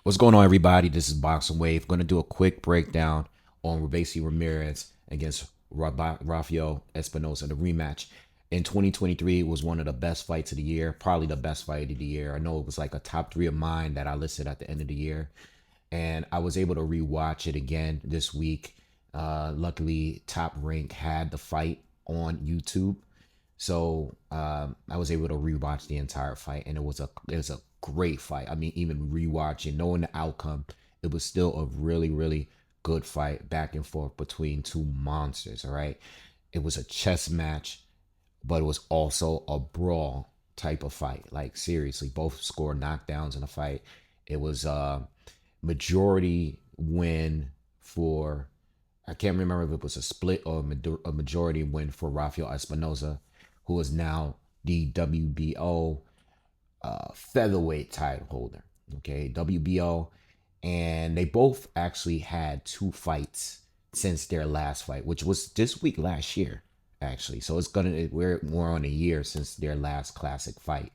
What's going on, everybody? This is Boxingwave. Going to do a quick breakdown on Robeisy Ramirez against Rafael Espinoza, the rematch. In 2023, it was one of the best fights of the year, probably the best fight of the year. I know it was like a top three of mine that I listed at the end of the year. And I was able to rewatch it again this week. Luckily, Top Rank had the fight on YouTube. So I was able to rewatch the entire fight, and it was a great fight. I mean, even rewatching, knowing the outcome, it was still a really good fight, back and forth between two monsters. All right, it was a chess match, but it was also a brawl type of fight. Like seriously, both scored knockdowns in the fight. It was a majority win for. I can't remember if it was a split or a majority win for Rafael Espinoza, who is now the WBO featherweight title holder. Okay, WBO, and they both actually had two fights since their last fight, which was this week last year, actually. So we're more on a year since their last classic fight.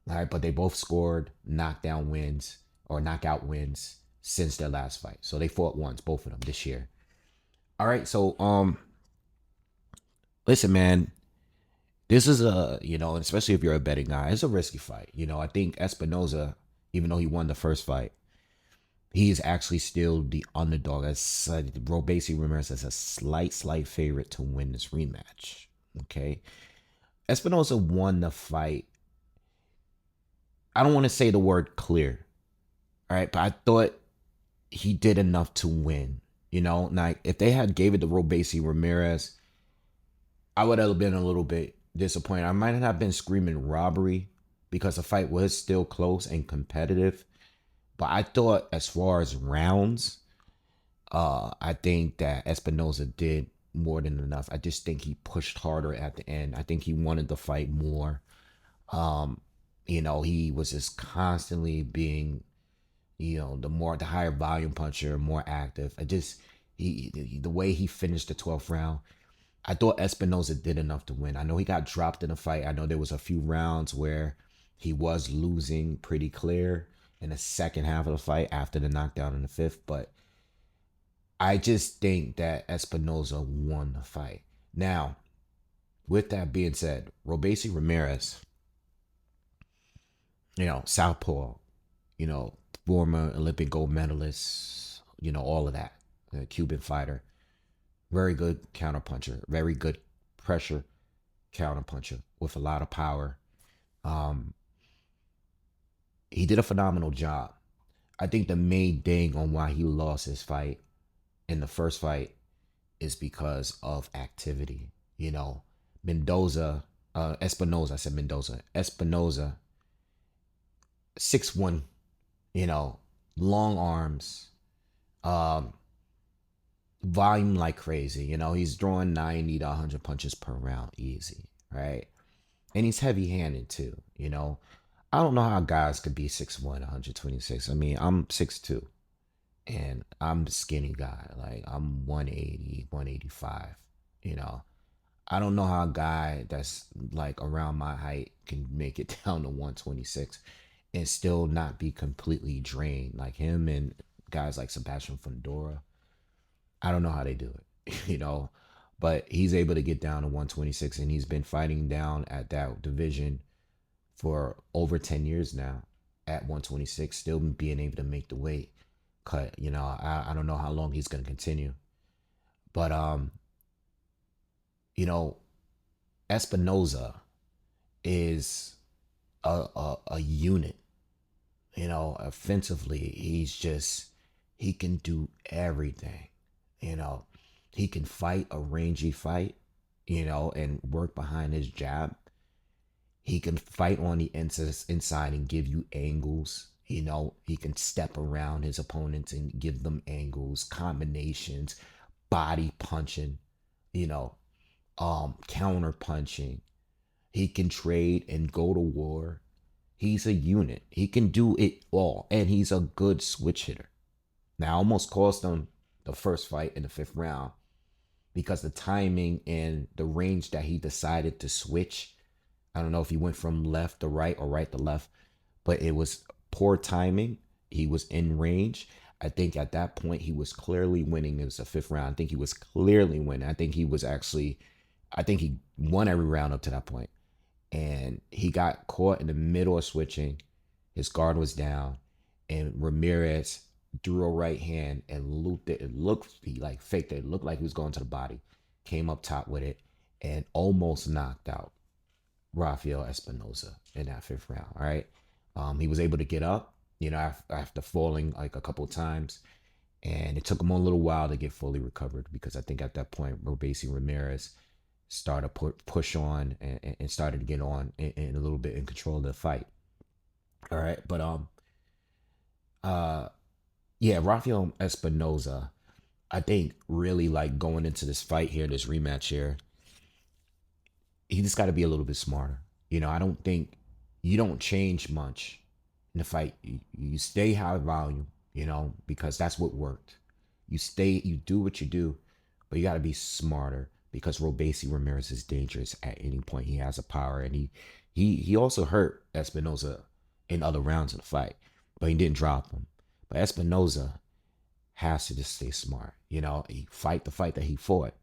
All right, but they both scored knockdown wins or knockout wins since their last fight. So they fought once, both of them this year. All right, so listen, man, this is especially if you're a betting guy, it's a risky fight. I think Espinoza, even though he won the first fight, he is actually still the underdog. As Robeisy Ramirez as a slight favorite to win this rematch. Okay, Espinoza won the fight. I don't want to say the word clear, all right, but I thought he did enough to win. Like if they had gave it to Robeisy Ramirez, I would have been a little bit disappointed. I might not have been screaming robbery because the fight was still close and competitive. But I thought as far as rounds, I think that Espinoza did more than enough. I just think he pushed harder at the end. I think he wanted the fight more. Um, he was just constantly being, the higher volume puncher, more active. The way he finished the 12th round, I thought Espinoza did enough to win. I know he got dropped in the fight. I know there was a few rounds where he was losing pretty clear in the second half of the fight after the knockdown in the fifth, but I just think that Espinoza won the fight. Now, with that being said, Robeisy Ramirez, southpaw, you know, former Olympic gold medalist, all of that, a Cuban fighter, very good counterpuncher, very good pressure counterpuncher with a lot of power. Um, he did a phenomenal job. I think the main thing on why he lost his fight in the first fight is because of activity. Mendoza, Espinoza, I said Mendoza, Espinoza, 6'1", long arms, um, volume like crazy. He's throwing 90 to 100 punches per round easy, right? And he's heavy handed too. I don't know how guys could be 6'1", 126. I mean, I'm 6'2", and I'm the skinny guy. Like, I'm 180, 185. You know, I don't know how a guy that's like around my height can make it down to 126 and still not be completely drained. Like him and guys like Sebastian Fundora, I don't know how they do it, but he's able to get down to 126, and he's been fighting down at that division for over 10 years now at 126, still being able to make the weight cut. I don't know how long he's going to continue, but you know, Espinoza is a unit. Offensively, he can do everything. You know, he can fight a rangy fight, and work behind his jab. He can fight on the inside and give you angles. He can step around his opponents and give them angles, combinations, body punching, you know, counter punching. He can trade and go to war. He's a unit. He can do it all. And he's a good switch hitter. Now, I almost cost him the first fight in the fifth round because the timing and the range that he decided to switch. I don't know if he went from left to right or right to left, but it was poor timing. he was in range. I think at that point he was clearly winning. It was the fifth round. I think he was clearly winning. I think he was actually, I think he won every round up to that point. And he got caught in the middle of switching. His guard was down, and Ramirez threw a right hand and looped it. It looked, he like faked it. It looked like he was going to the body. Came up top with it and almost knocked out Rafael Espinoza in that fifth round. All right. He was able to get up, after falling like a couple of times. And it took him a little while to get fully recovered because I think at that point, Robeisy Ramirez started push on and started to get on and a little bit in control of the fight. All right. But uh yeah, Rafael Espinoza, I think really like going into this fight here, this rematch here, he just got to be a little bit smarter. I don't think you don't change much in the fight. You stay high volume, because that's what worked. You do what you do, but you got to be smarter because Robeisy Ramirez is dangerous at any point. He has a power, and he also hurt Espinoza in other rounds of the fight, but he didn't drop him. But Espinoza has to just stay smart. He fight the fight that he fought,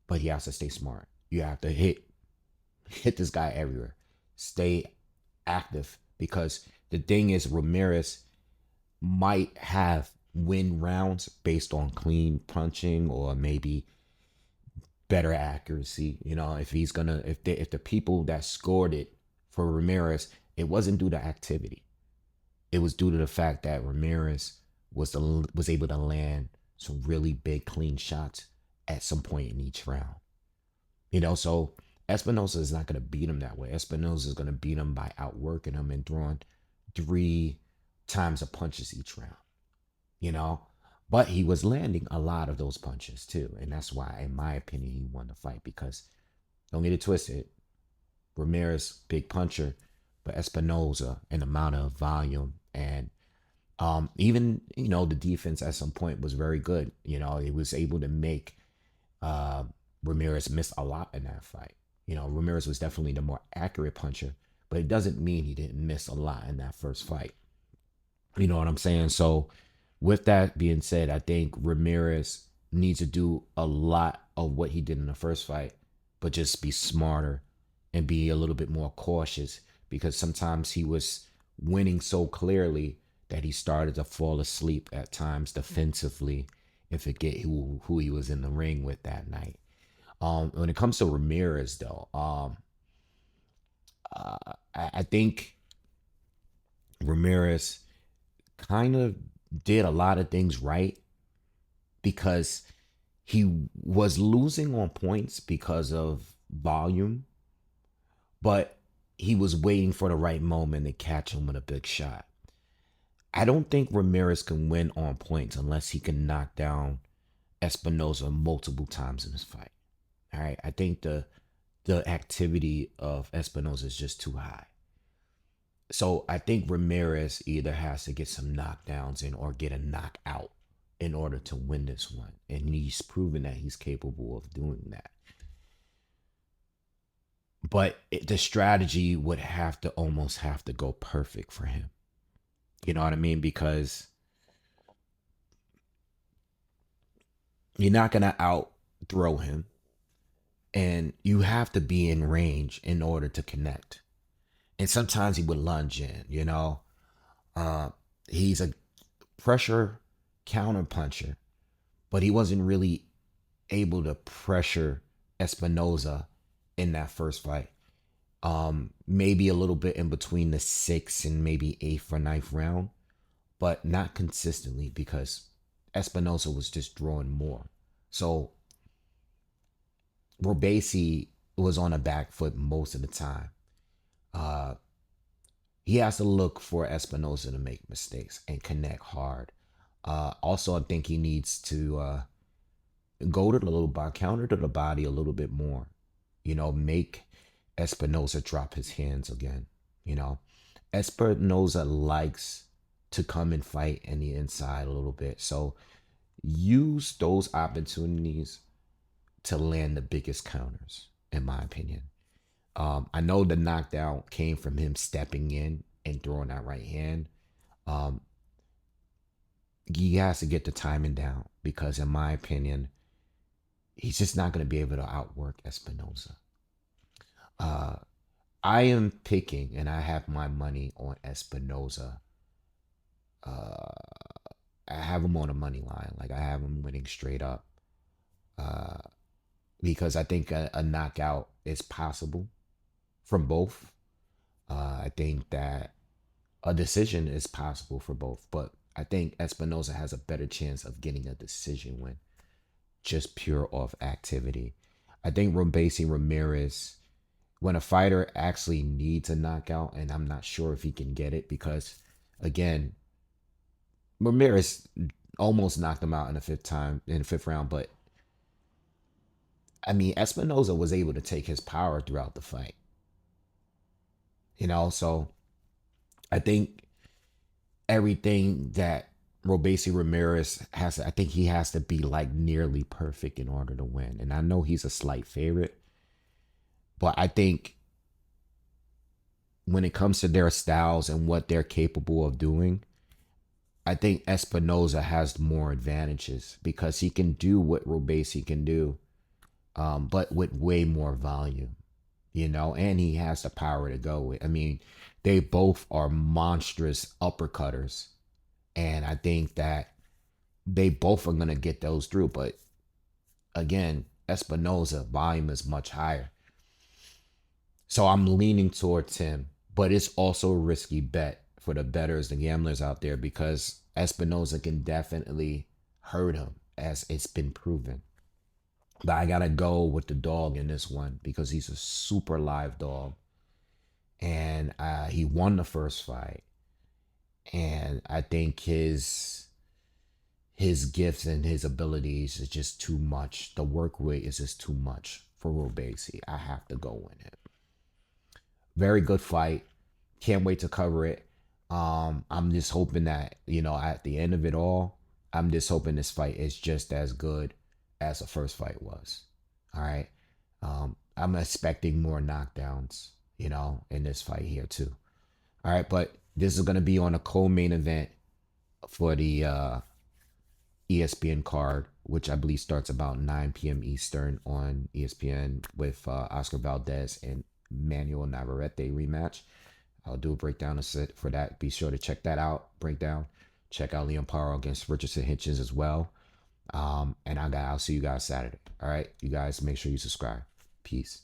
but he has to stay smart. You have to hit this guy everywhere. Stay active because the thing is Ramirez might have win rounds based on clean punching or maybe better accuracy. If the people that scored it for Ramirez, it wasn't due to activity. It was due to the fact that Ramirez was able to land some really big clean shots at some point in each round. So Espinosa is not going to beat him that way. Espinosa is going to beat him by outworking him and throwing 3 times the punches each round, you know? But he was landing a lot of those punches too. And that's why, in my opinion, he won the fight because don't get it twisted. Ramirez, big puncher, but Espinosa, an amount of volume and even, the defense at some point was very good. He was able to make uh, Ramirez miss a lot in that fight. Ramirez was definitely the more accurate puncher, but it doesn't mean he didn't miss a lot in that first fight. You know what I'm saying? So, with that being said, I think Ramirez needs to do a lot of what he did in the first fight, but just be smarter and be a little bit more cautious because sometimes he was winning so clearly that he started to fall asleep at times defensively and forget who he was in the ring with that night. When it comes to Ramirez, though, I think Ramirez kind of did a lot of things right because he was losing on points because of volume, but he was waiting for the right moment to catch him with a big shot. I don't think Ramirez can win on points unless he can knock down Espinoza multiple times in this fight. All right. I think the activity of Espinoza is just too high. So I think Ramirez either has to get some knockdowns in or get a knockout in order to win this one. And he's proven that he's capable of doing that. But the strategy would almost have to go perfect for him. You know what I mean? Because you're not going to out throw him. And you have to be in range in order to connect. And sometimes he would lunge in. He's a pressure counter puncher, but he wasn't really able to pressure Espinoza in that first fight. Maybe a little bit in between the 6th and maybe 8th or 9th round, but not consistently because Espinoza was just drawing more. So Robeisy was on a back foot most of the time. Uh, he has to look for Espinoza to make mistakes and connect hard. Also, I think he needs to go to the little body, counter to the body a little bit more. Make Espinoza drop his hands again. Espinoza likes to come and fight in the inside a little bit. So use those opportunities to land the biggest counters, in my opinion. I know the knockdown came from him stepping in and throwing that right hand. Um, he has to get the timing down because, in my opinion, he's just not going to be able to outwork Espinoza. Uh, I am picking, and I have my money on Espinoza. Uh, I have him on a money line. Like I have him winning straight up. Uh, because I think a knockout is possible from both. I think that a decision is possible for both, but I think Espinoza has a better chance of getting a decision win, just pure off activity. I think Robeisy Ramirez, when a fighter actually needs a knockout, and I'm not sure if he can get it because, again, Ramirez almost knocked him out in the fifth round, but I mean, Espinoza was able to take his power throughout the fight, so I think everything that Robeisy Ramirez has, I think he has to be like nearly perfect in order to win. And I know he's a slight favorite, but I think when it comes to their styles and what they're capable of doing, I think Espinoza has more advantages because he can do what Robeisy can do, but with way more volume, and he has the power to go with. I mean, they both are monstrous uppercutters. And I think that they both are going to get those through. But again, Espinoza volume is much higher. So I'm leaning towards him. But it's also a risky bet for the bettors, the gamblers out there, because Espinoza can definitely hurt him, as it's been proven. But I got to go with the dog in this one because he's a super live dog. And he won the first fight. And I think his gifts and his abilities is just too much. The work rate is just too much for Robeisy. I have to go in it. Very good fight. Can't wait to cover it. I'm just hoping that, at the end of it all, I'm just hoping this fight is just as good as the first fight was. All right. I'm expecting more knockdowns, in this fight here too. All right, but this is gonna be on a co-main event for the ESPN card, which I believe starts about 9 p.m. Eastern on ESPN with Oscar Valdez and Manuel Navarrete rematch. I'll do a breakdown for that. Be sure to check that out. Breakdown. Check out Leon Paro against Richardson Hitchens as well. And I'll see you guys Saturday. All right, you guys make sure you subscribe. Peace.